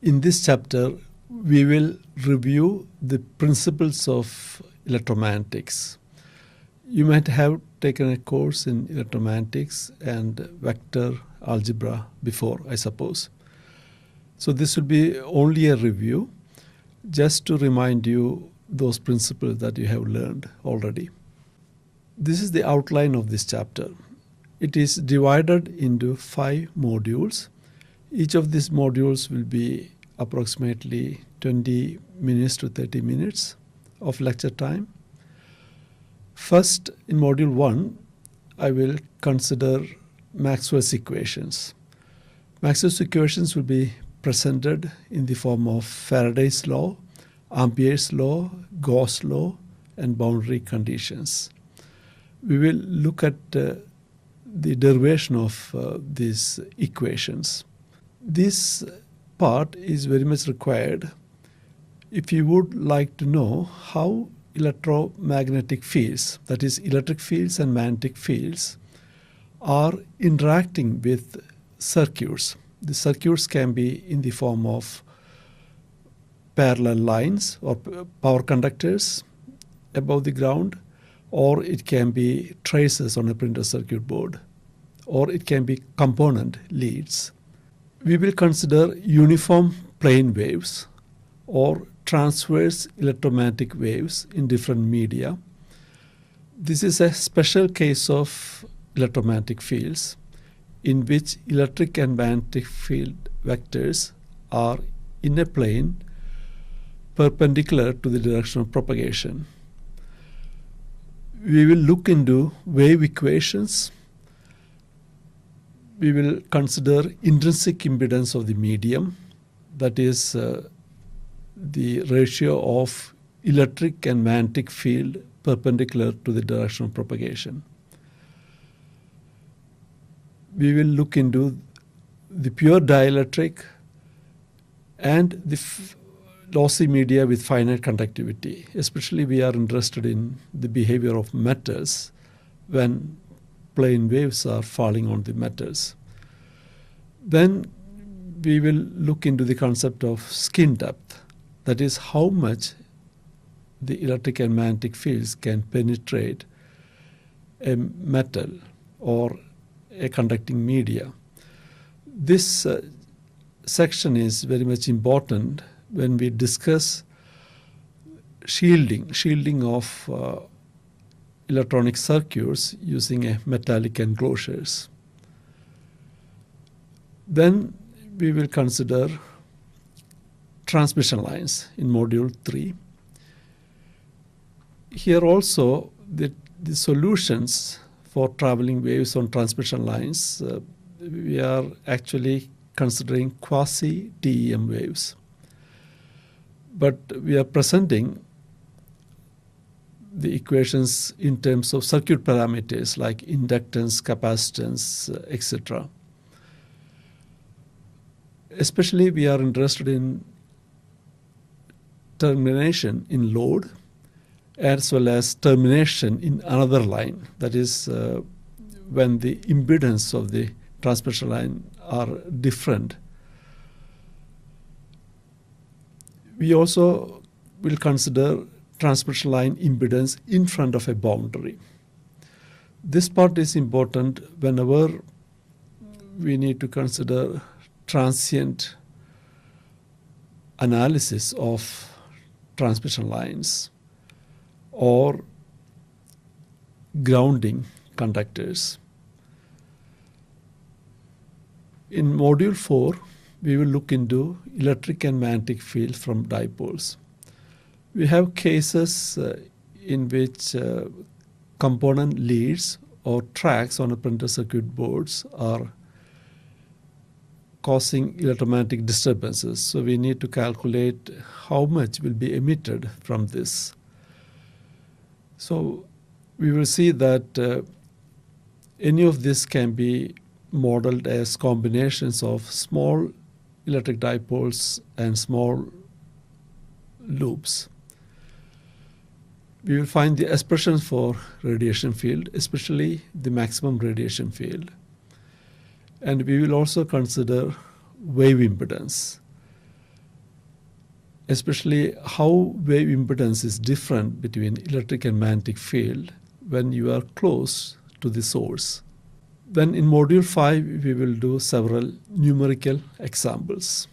In this chapter, we will review the principles of electromagnetics. You might have taken a course in electromagnetics and vector algebra before, I suppose. So this will be only a review, just to remind you those principles that you have learned already. This is the outline of this chapter. It is divided into 5 modules. Each of these modules will be approximately 20 minutes to 30 minutes of lecture time. First, in module 1, I will consider Maxwell's equations. Maxwell's equations will be presented in the form of Faraday's law, Amperes Law, Gauss Law, and boundary conditions. We will look at the derivation of these equations. This part is very much required if you would like to know how electromagnetic fields, that is electric fields and magnetic fields, are interacting with circuits. The circuits can be in the form of parallel lines or power conductors above the ground, or it can be traces on a printed circuit board, or it can be component leads. We will consider uniform plane waves or transverse electromagnetic waves in different media. This is a special case of electromagnetic fields in which electric and magnetic field vectors are in a plane perpendicular to the direction of propagation. We will look into wave equations. We will consider intrinsic impedance of the medium, that is the ratio of electric and magnetic field perpendicular to the direction of propagation. We will look into the pure dielectric and the lossy media with finite conductivity. Especially we are interested in the behavior of metals when plane waves are falling on the metals. Then we will look into the concept of skin depth, that is how much the electric and magnetic fields can penetrate a metal or a conducting media. This section is very much important when we discuss shielding of electronic circuits using a metallic enclosures. Then we will consider transmission lines in module 3. Here also the solutions for traveling waves on transmission lines, we are actually considering quasi-TEM waves. But we are presenting the equations in terms of circuit parameters like inductance, capacitance, etc. Especially we are interested in termination in load as well as termination in another line. That is when the impedance of the transmission line are different. We also will consider transmission line impedance in front of a boundary. This part is important whenever we need to consider transient analysis of transmission lines or grounding conductors. In module 4, we will look into electric and magnetic fields from dipoles. We have cases in which component leads or tracks on a printed circuit boards are causing electromagnetic disturbances. So we need to calculate how much will be emitted from this. So we will see that any of this can be modeled as combinations of small electric dipoles and small loops. We will find the expressions for radiation field, especially the maximum radiation field. And we will also consider wave impedance. especially how wave impedance is different between electric and magnetic field when you are close to the source. Then in module 5, we will do several numerical examples.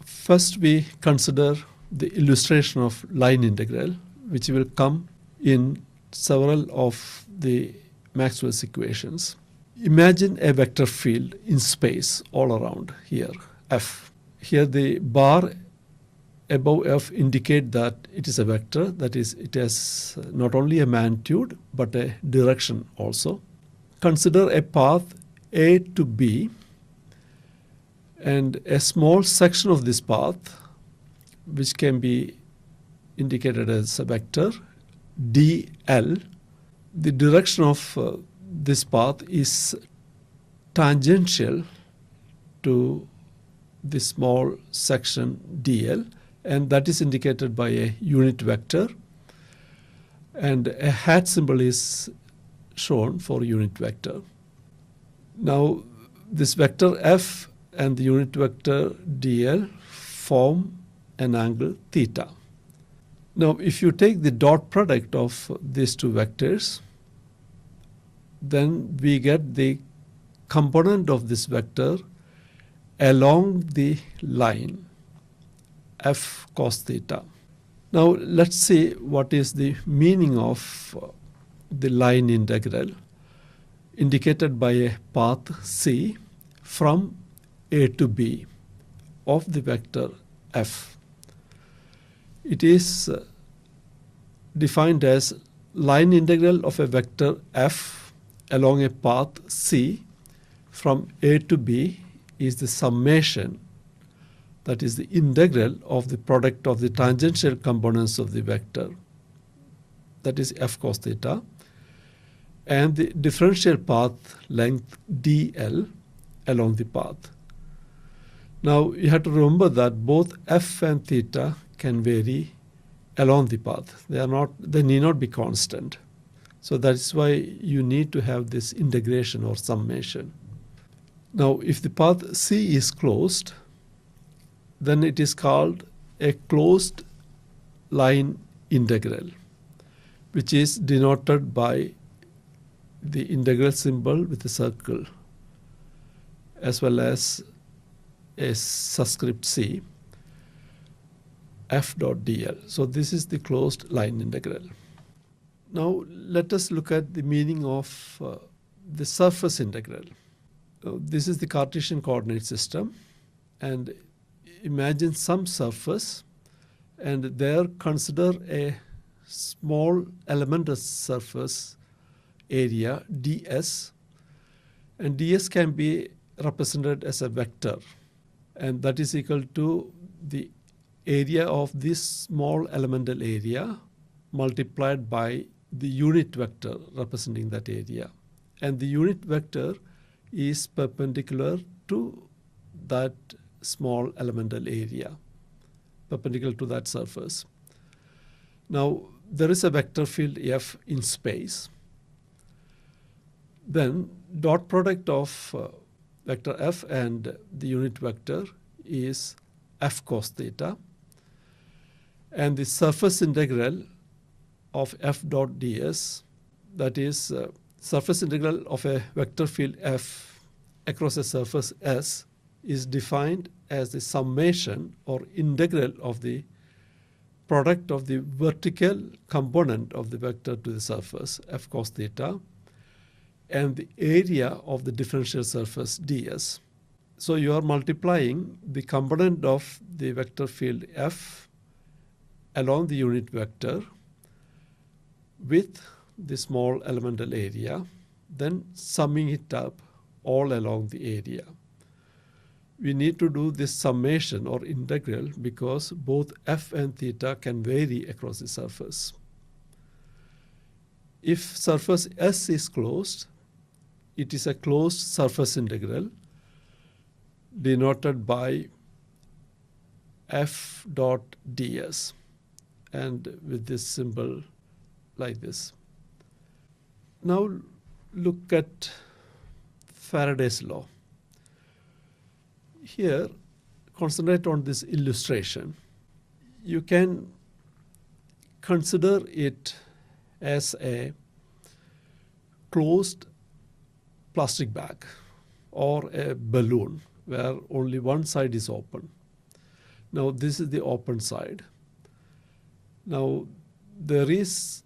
First, we consider the illustration of line integral, which will come in several of the Maxwell's equations. Imagine a vector field in space all around here, F. Here the bar above F indicate that it is a vector, that is, it has not only a magnitude but a direction also. Consider a path A to B, and a small section of this path, which can be indicated as a vector dl. The direction of this path is tangential to the small section dl, and that is indicated by a unit vector, and a hat symbol is shown for unit vector. Now this vector f and the unit vector dl form an angle theta. Now if you take the dot product of these two vectors, then we get the component of this vector along the line f cos theta. Now let's see what is the meaning of the line integral indicated by a path C from A to B of the vector f. It is defined as line integral of a vector f along a path C from A to B is the summation, that is the integral of the product of the tangential components of the vector, that is f cos theta, and the differential path length dl along the path. Now you have to remember that both f and theta can vary along the path. They need not be constant. So that's why you need to have this integration or summation. Now if the path C is closed, then it is called a closed line integral, which is denoted by the integral symbol with a circle as well as a subscript C, f dot dl. So this is the closed line integral. Now let us look at the meaning of the surface integral. This is the Cartesian coordinate system, and imagine some surface, and there consider a small elemental surface area ds, and ds can be represented as a vector, and that is equal to the area of this small elemental area multiplied by the unit vector representing that area, and the unit vector is perpendicular to that small elemental area, perpendicular to that surface. Now there is a vector field f in space. Then dot product of vector f and the unit vector is f cos theta, and the surface integral of f dot ds, that is surface integral of a vector field f across a surface S, is defined as the summation or integral of the product of the vertical component of the vector to the surface f cos theta and the area of the differential surface ds. So you are multiplying the component of the vector field f along the unit vector with the small elemental area, then summing it up all along the area. We need to do this summation or integral because both f and theta can vary across the surface. If surface S is closed, it is a closed surface integral denoted by f dot ds, and with this symbol like this. Now look at Faraday's law. Here, concentrate on this illustration. you can consider it as a closed plastic bag or a balloon where only one side is open. Now this is the open side. Now there is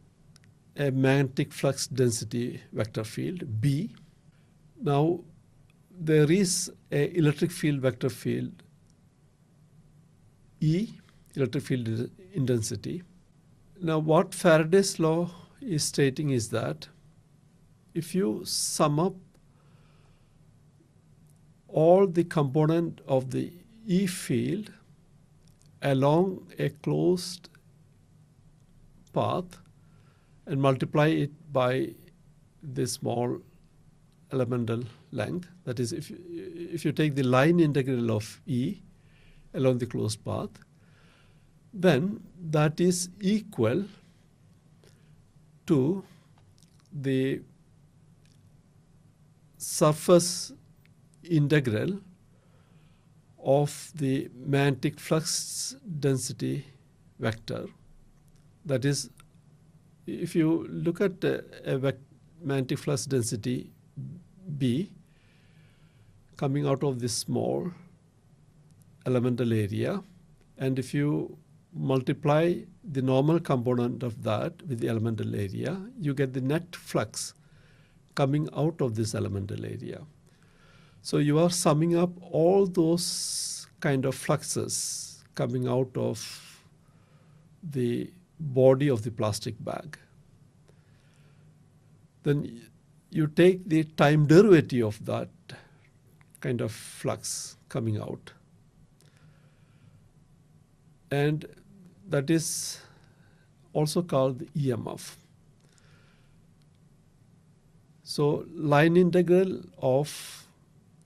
a magnetic flux density vector field B. Now there is a electric field vector field E, electric field intensity. Now what Faraday's law is stating is that if you sum up all the component of the E field along a closed path and multiply it by the small elemental length, that is, if you take the line integral of E along the closed path, then that is equal to the surface integral of the magnetic flux density vector. That is, if you look at a magnetic flux density B coming out of this small elemental area, and if you multiply the normal component of that with the elemental area, you get the net flux coming out of this elemental area. So you are summing up all those kind of fluxes coming out of the body of the plastic bag. Then you take the time derivative of that kind of flux coming out, and that is also called the EMF. So line integral of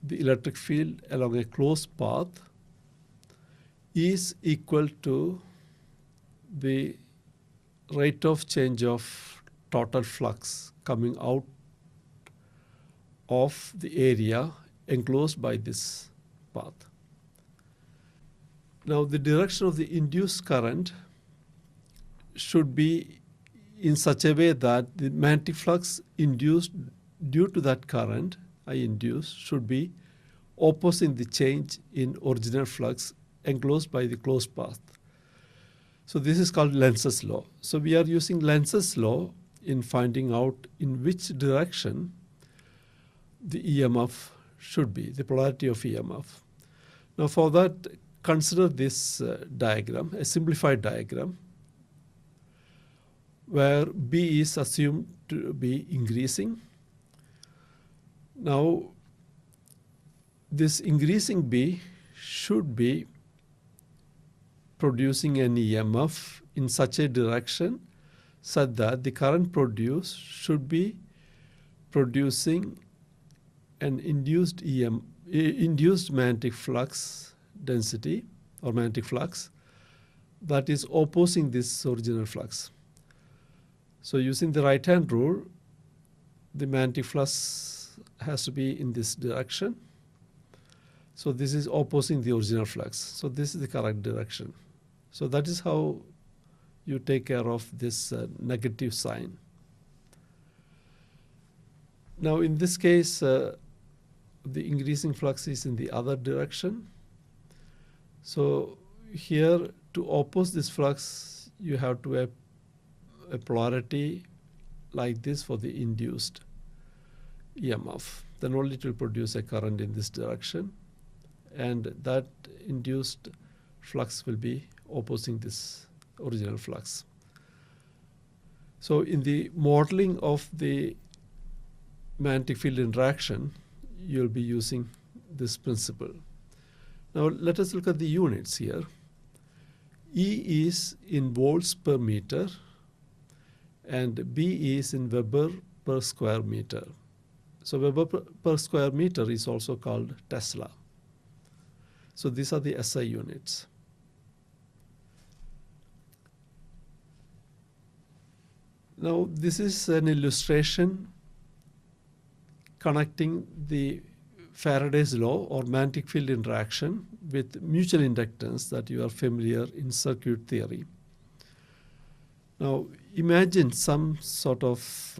the electric field along a closed path is equal to the rate of change of total flux coming out of the area enclosed by this path. Now the direction of the induced current should be in such a way that the magnetic flux induced due to that current I induced should be opposing the change in original flux enclosed by the closed path. So this is called Lenz's law. So we are using Lenz's law in finding out in which direction the EMF should be, the polarity of EMF. Now for that, consider this diagram, a simplified diagram, where B is assumed to be increasing. Now this increasing B should be producing an EMF in such a direction such that the current produced should be producing an induced magnetic flux density or magnetic flux that is opposing this original flux. So using the right hand rule, the magnetic flux has to be in this direction. So this is opposing the original flux. So this is the correct direction. So that is how you take care of this negative sign. Now in this case, the increasing flux is in the other direction. So here, to oppose this flux, you have to have a polarity like this for the induced EMF. Then only it will produce a current in this direction, and that induced flux will be opposing this original flux. So in the modeling of the magnetic field interaction, you'll be using this principle. Now let us look at the units here. E is in volts per meter and B is in Weber per square meter. So Weber per square meter is also called Tesla. So these are the SI units. Now this is an illustration connecting the Faraday's law or magnetic field interaction with mutual inductance that you are familiar in circuit theory. Now imagine some sort of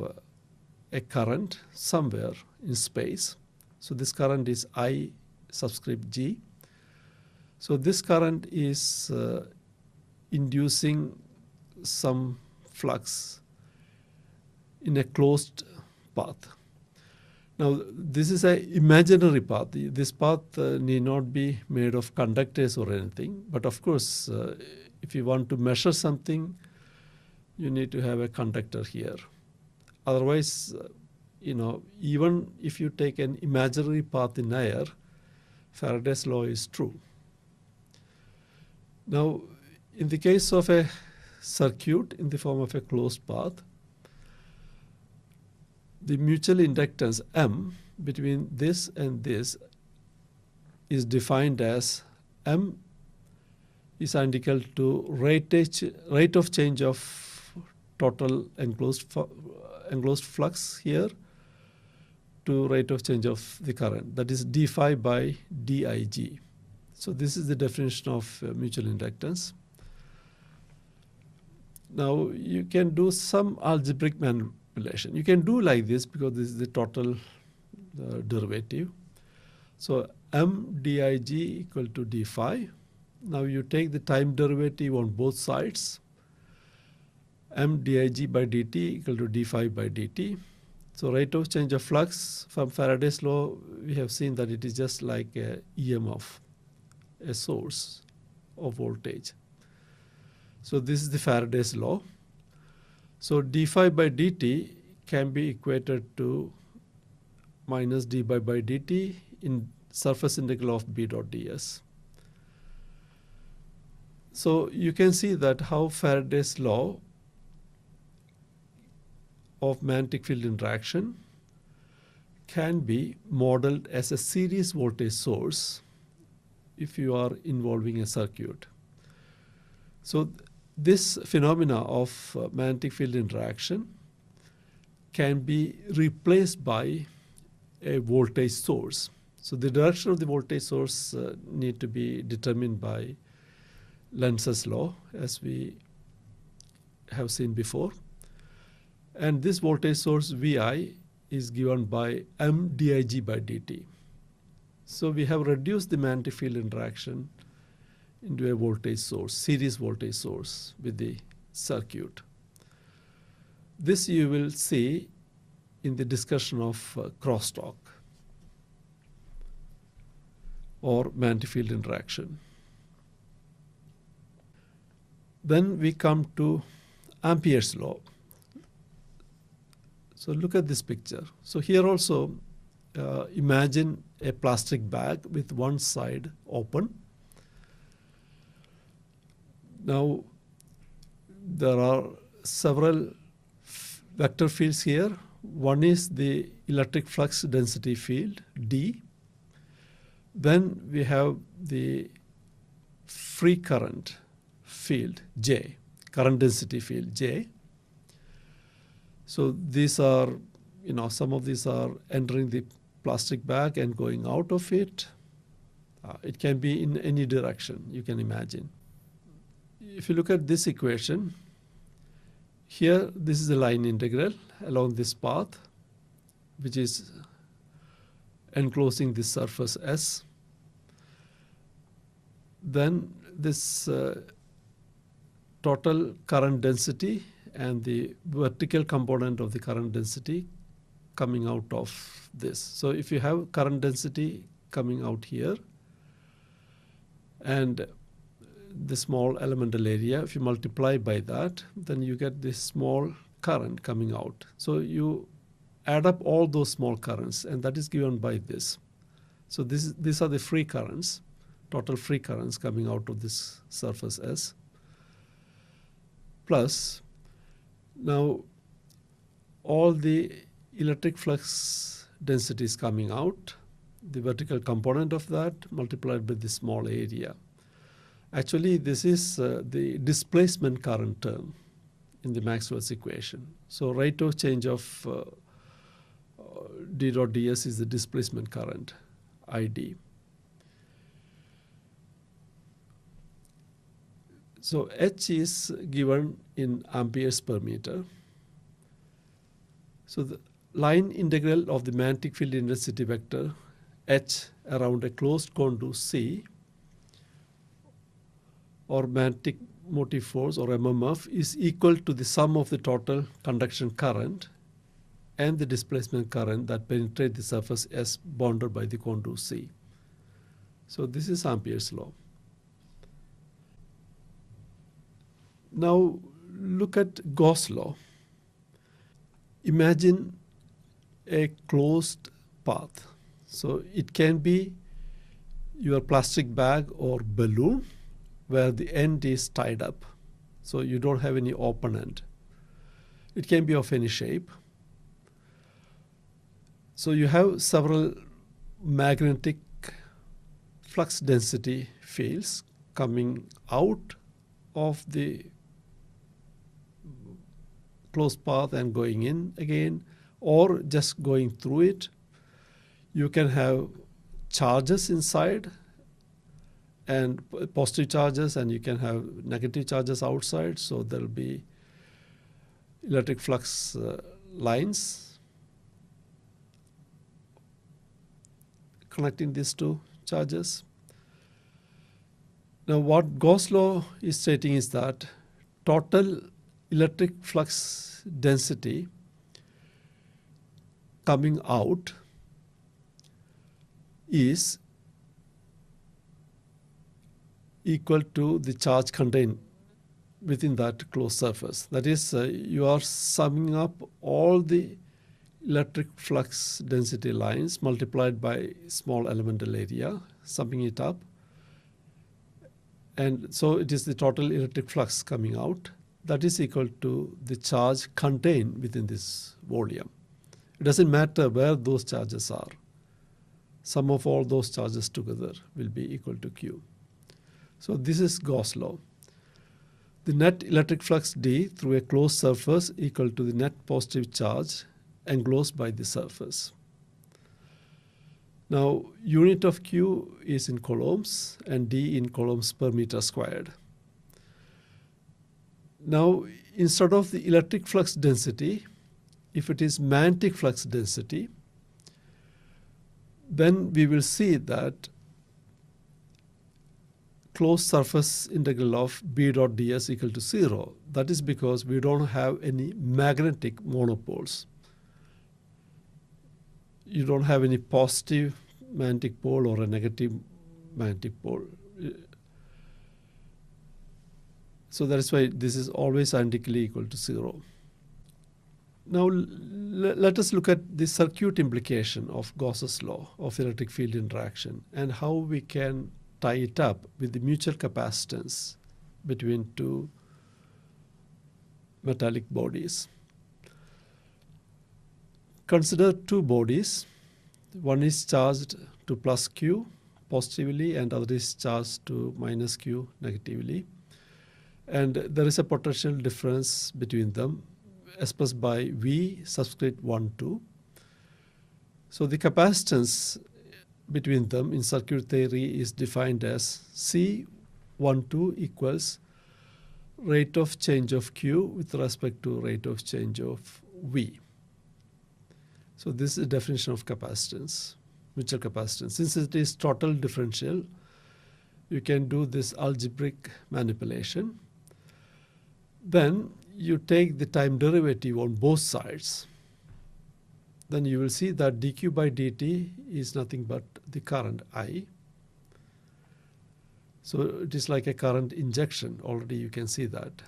a current somewhere in space. So this current is I subscript G. So this current is inducing some flux in a closed path. Now this is an imaginary path. This path need not be made of conductors or anything, but of course if you want to measure something, you need to have a conductor here. Otherwise, even if you take an imaginary path in air, Faraday's law is true. Now in the case of a circuit in the form of a closed path, the mutual inductance M between this and this is defined as M is identical to rate of change of total enclosed flux here to rate of change of the current, that is d phi by dig. So this is the definition of mutual inductance. Now you can do some algebraic manipulation. You can do like this because this is the total derivative. So m dig equal to d phi. Now you take the time derivative on both sides. M dig by dt equal to d phi by dt. So rate of change of flux from Faraday's law, we have seen that it is just like a EMF, a source of voltage. So this is the Faraday's law. So d phi by dt can be equated to minus d by dt in surface integral of B dot ds. So you can see that how Faraday's law of magnetic field interaction can be modeled as a series voltage source if you are involving a circuit. So this phenomena of magnetic field interaction can be replaced by a voltage source. So the direction of the voltage source need to be determined by Lenz's law, as we have seen before. And this voltage source Vi is given by M dig by dt. So we have reduced the magnetic field interaction into a voltage source, series voltage source with the circuit. This you will see in the discussion of crosstalk or magnetic field interaction. Then we come to Amperes law. So look at this picture. So here also imagine a plastic bag with one side open. Now there are several vector fields here. One is the electric flux density field, D. Then we have the free current field, J, current density field, J. So these are, some of these are entering the plastic bag and going out of it. It can be in any direction, you can imagine. If you look at this equation, here this is a line integral along this path, which is enclosing this surface S. Then this total current density and the vertical component of the current density coming out of this. So if you have current density coming out here and the small elemental area, if you multiply by that, then you get this small current coming out. So you add up all those small currents, and that is given by this. So these are the free currents, total free currents coming out of this surface S. Plus, now all the electric flux densities coming out, the vertical component of that multiplied by the small area. Actually, this is the displacement current term in the Maxwell's equation. So rate of change of d dot ds is the displacement current ID. So H is given in amperes per meter. So the line integral of the magnetic field intensity vector H around a closed contour C, or magnetic motive force, or MMF, is equal to the sum of the total conduction current and the displacement current that penetrate the surface S bounded by the contour C. So this is Amperes law. Now look at Gauss law. Imagine a closed path. So it can be your plastic bag or balloon where the end is tied up. So you don't have any open end. It can be of any shape. So you have several magnetic flux density fields coming out of the closed path and going in again, or just going through it. You can have charges inside and positive charges, and you can have negative charges outside. So there will be electric flux lines connecting these two charges. Now what Gauss law is stating is that total electric flux density coming out is equal to the charge contained within that closed surface. That is, you are summing up all the electric flux density lines multiplied by small elemental area, summing it up. And so it is the total electric flux coming out that is equal to the charge contained within this volume. It doesn't matter where those charges are. Sum of all those charges together will be equal to Q. So this is Gauss law. The net electric flux D through a closed surface equal to the net positive charge enclosed by the surface. Now unit of Q is in coulombs and D in coulombs per meter squared. Now instead of the electric flux density, if it is magnetic flux density, then we will see that closed surface integral of B dot ds equal to 0. That is because we don't have any magnetic monopoles. You don't have any positive magnetic pole or a negative magnetic pole. So that is why this is always identically equal to 0. Now let us look at the circuit implication of Gauss's law of electric field interaction and how we can tie it up with the mutual capacitance between two metallic bodies. Consider two bodies. One is charged to plus Q positively and other is charged to minus Q negatively. And there is a potential difference between them expressed by V subscript 1, 2. So the capacitance between them in circuit theory is defined as C12 equals rate of change of Q with respect to rate of change of V. So this is the definition of capacitance, mutual capacitance. Since it is total differential, you can do this algebraic manipulation. Then you take the time derivative on both sides. Then you will see that dq by dt is nothing but the current I. So it is like a current injection. Already you can see that.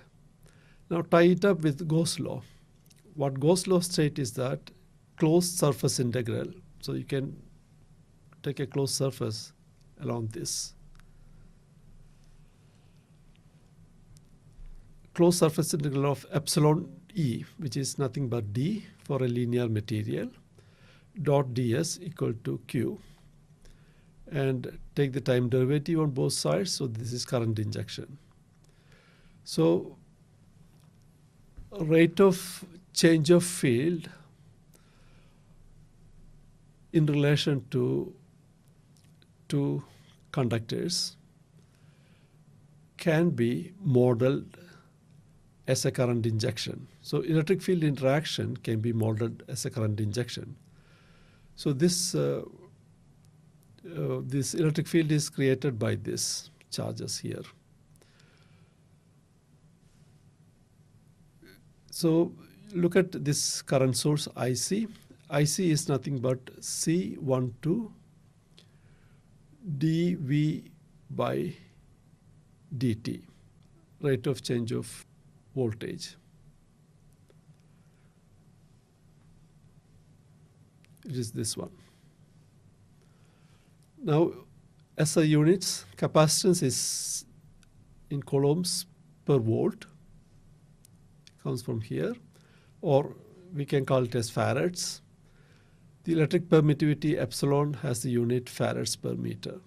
Now tie it up with Gauss law. What Gauss law states is that closed surface integral. So you can take a closed surface along this. Closed surface integral of epsilon E, which is nothing but D for a linear material, dot ds equal to Q. And take the time derivative on both sides. So this is current injection. So rate of change of field in relation to two conductors can be modeled as a current injection. So electric field interaction can be modeled as a current injection. So this electric field is created by these charges here. So look at this current source IC. IC is nothing but C12 dV by dt, rate of change of voltage. It is this one. Now, SI units, capacitance is in coulombs per volt. It comes from here, or we can call it as farads. The electric permittivity epsilon has the unit farads per meter.